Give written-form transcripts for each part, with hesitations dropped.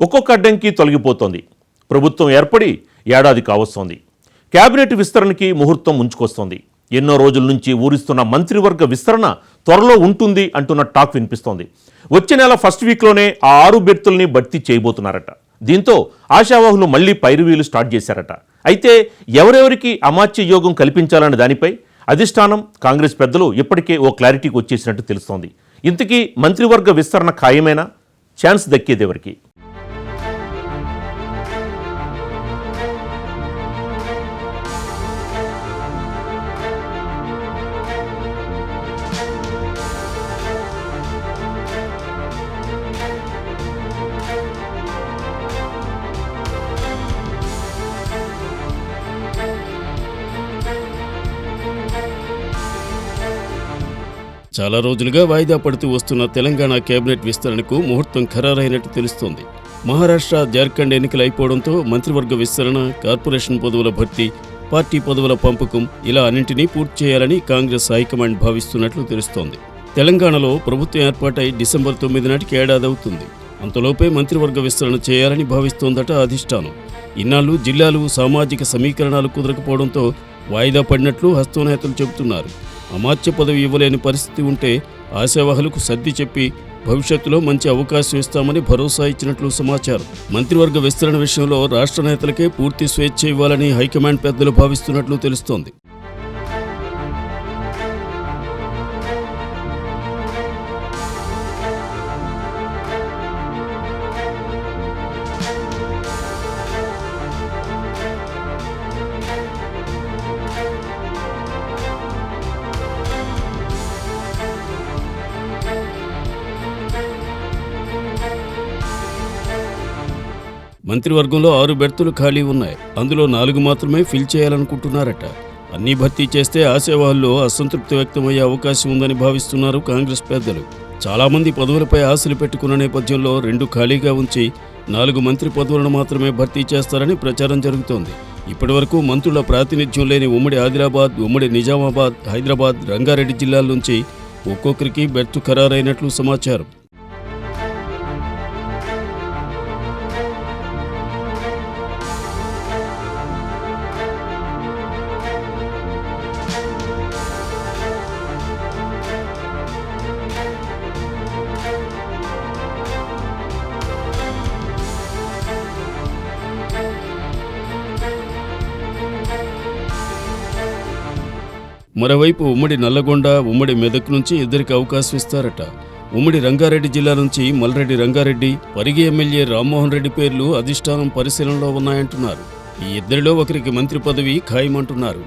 ఒక్కొక్క అడ్డంకి తొలగిపోతోంది. ప్రభుత్వం ఏర్పడి ఏడాది కావస్తోంది. కేబినెట్ విస్తరణకి ముహూర్తం ముంచుకొస్తోంది. ఎన్నో రోజుల నుంచి ఊరిస్తున్న మంత్రివర్గ విస్తరణ త్వరలో ఉంటుంది అంటున్న టాక్ వినిపిస్తోంది. వచ్చే నెల ఫస్ట్ వీక్లోనే ఆ 6 బెర్తుల్ని భర్తీ చేయబోతున్నారట. దీంతో ఆశావాహులు మళ్లీ పైరువీలు స్టార్ట్ చేశారట. అయితే ఎవరెవరికి అమాత్య యోగం కల్పించాలనే దానిపై అధిష్టానం, కాంగ్రెస్ పెద్దలు ఇప్పటికే ఓ క్లారిటీకి వచ్చేసినట్టు తెలుస్తోంది. ఇంతకీ మంత్రివర్గ విస్తరణ ఖాయమేనా? ఛాన్స్ దక్కేదెవరికి? చాలా రోజులుగా వాయిదా పడుతూ వస్తున్న తెలంగాణ కేబినెట్ విస్తరణకు ముహూర్తం ఖరారైనట్టు తెలుస్తోంది. మహారాష్ట్ర, జార్ఖండ్ ఎన్నికలు అయిపోవడంతో మంత్రివర్గ విస్తరణ, కార్పొరేషన్ పదవుల భర్తీ, పార్టీ పదవుల పంపకం ఇలా అన్నింటినీ పూర్తి చేయాలని కాంగ్రెస్ హైకమాండ్ భావిస్తున్నట్లు తెలుస్తోంది. తెలంగాణలో ప్రభుత్వం ఏర్పాటై డిసెంబర్ 9 నాటికి ఏడాది అవుతుంది. అంతలోపే మంత్రివర్గ విస్తరణ చేయాలని భావిస్తోందట అధిష్టానం. ఇన్నాళ్లు జిల్లాలు సామాజిక సమీకరణాలు కుదరకపోవడంతో వాయిదా పడినట్లు హస్తనేతలు చెబుతున్నారు. అమాత్య పదవి ఇవ్వలేని పరిస్థితి ఉంటే ఆశావాహులకు సర్ది చెప్పి భవిష్యత్తులో మంచి అవకాశం ఇస్తామని భరోసా ఇచ్చినట్లు సమాచారం. మంత్రివర్గ విస్తరణ విషయంలో రాష్ట్ర నేతలకే పూర్తి స్వేచ్ఛ ఇవ్వాలని హైకమాండ్ పెద్దలు భావిస్తున్నట్లు తెలుస్తోంది. మంత్రివర్గంలో 6 బెర్తులు ఖాళీ ఉన్నాయి. అందులో 4 మాత్రమే ఫిల్ చేయాలనుకుంటున్నారట. అన్నీ భర్తీ చేస్తే ఆశావాహుల్లో అసంతృప్తి వ్యక్తమయ్యే అవకాశం ఉందని భావిస్తున్నారు కాంగ్రెస్ పెద్దలు. చాలామంది పదవులపై ఆశలు పెట్టుకున్న నేపథ్యంలో 2 ఖాళీగా ఉంచి 4 మంత్రి పదవులను మాత్రమే భర్తీ చేస్తారని ప్రచారం జరుగుతోంది. ఇప్పటివరకు మంత్రుల ప్రాతినిధ్యం లేని ఉమ్మడి ఆదిలాబాద్, ఉమ్మడి నిజామాబాద్, హైదరాబాద్, రంగారెడ్డి జిల్లాల నుంచి ఒక్కొక్కరికి బెర్తు ఖరారైనట్లు సమాచారం. మరోవైపు ఉమ్మడి నల్లగొండ, ఉమ్మడి మెదక్ నుంచి 2కి అవకాశం ఇస్తారట. ఉమ్మడి రంగారెడ్డి జిల్లా నుంచి మల్రెడ్డి రంగారెడ్డి, పరిగి ఎమ్మెల్యే రామ్మోహన్ రెడ్డి పేర్లు అధిష్టానం పరిశీలనలో ఉన్నాయంటున్నారు. ఈ 2లో ఒకరికి మంత్రి పదవి ఖాయమంటున్నారు.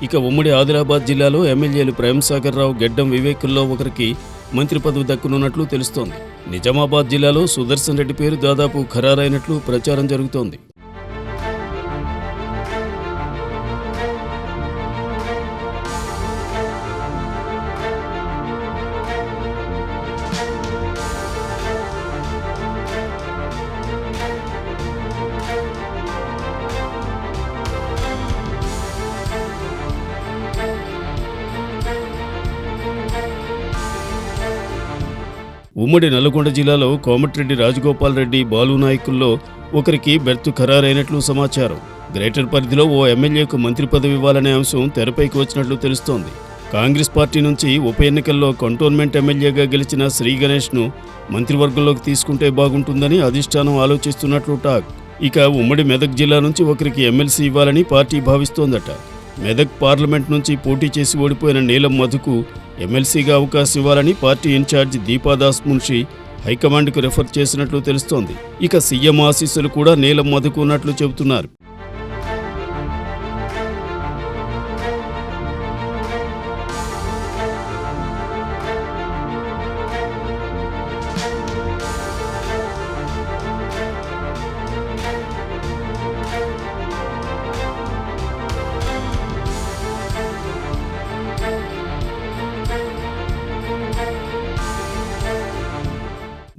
ఇక ఉమ్మడి ఆదిలాబాద్ జిల్లాలో ఎమ్మెల్యేలు ప్రేమసాగర్ రావు, గెడ్డం వివేకుల్లో ఒకరికి మంత్రి పదవి దక్కనున్నట్లు తెలుస్తోంది. నిజామాబాద్ జిల్లాలో సుదర్శన్ రెడ్డి పేరు దాదాపు ఖరారైనట్లు ప్రచారం జరుగుతోంది. ఉమ్మడి నల్గొండ జిల్లాలో కోమటిరెడ్డి రాజగోపాల్ రెడ్డి, బాలునాయకుల్లో ఒకరికి బెర్తు ఖరారైనట్లు సమాచారం. గ్రేటర్ పరిధిలో ఓ ఎమ్మెల్యేకు మంత్రి పదవి ఇవ్వాలనే అంశం తెరపైకి వచ్చినట్లు తెలుస్తోంది. కాంగ్రెస్ పార్టీ నుంచి ఉప ఎన్నికల్లో కంటోన్మెంట్ ఎమ్మెల్యేగా గెలిచిన శ్రీ గణేష్ను మంత్రివర్గంలోకి తీసుకుంటే బాగుంటుందని అధిష్టానం ఆలోచిస్తున్నట్లు టాక్. ఇక ఉమ్మడి మెదక్ జిల్లా నుంచి ఒకరికి ఎమ్మెల్సీ ఇవ్వాలని పార్టీ భావిస్తోందట. మెదక్ పార్లమెంట్ నుంచి పోటీ చేసి ఓడిపోయిన నీలం మధుకు ఎమ్మెల్సీగా అవకాశం ఇవ్వాలని పార్టీ ఇన్ఛార్జి దీపాదాస్ మున్షి హైకమాండ్కు రెఫర్ చేసినట్లు తెలుస్తోంది. ఇక సీఎం ఆశీస్సులు కూడా నీలం మధుకు ఉన్నట్లు చెబుతున్నారు.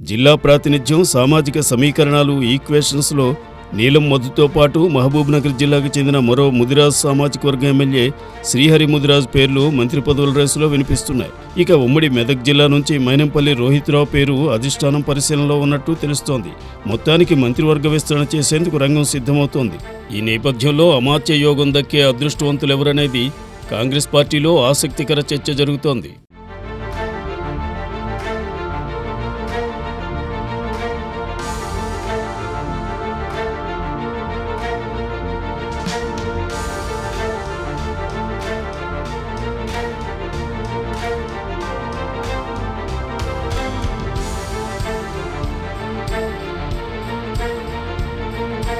జిల్లా ప్రాతినిధ్యం, సామాజిక సమీకరణాలు, ఈక్వేషన్స్లో నీలం మధుతో పాటు మహబూబ్నగర్ జిల్లాకు చెందిన మరో ముదిరాజ్ సామాజిక వర్గ ఎమ్మెల్యే శ్రీహరి ముదిరాజ్ పేర్లు మంత్రి పదవుల రేసులో వినిపిస్తున్నాయి. ఇక ఉమ్మడి మెదక్ జిల్లా నుంచి మైనంపల్లి రోహిత్రావు పేరు అధిష్టానం పరిశీలనలో ఉన్నట్టు తెలుస్తోంది. మొత్తానికి మంత్రివర్గ విస్తరణ చేసేందుకు రంగం సిద్ధమవుతోంది. ఈ నేపథ్యంలో అమాత్య యోగం దక్కే అదృష్టవంతులెవరనేది కాంగ్రెస్ పార్టీలో ఆసక్తికర చర్చ జరుగుతోంది.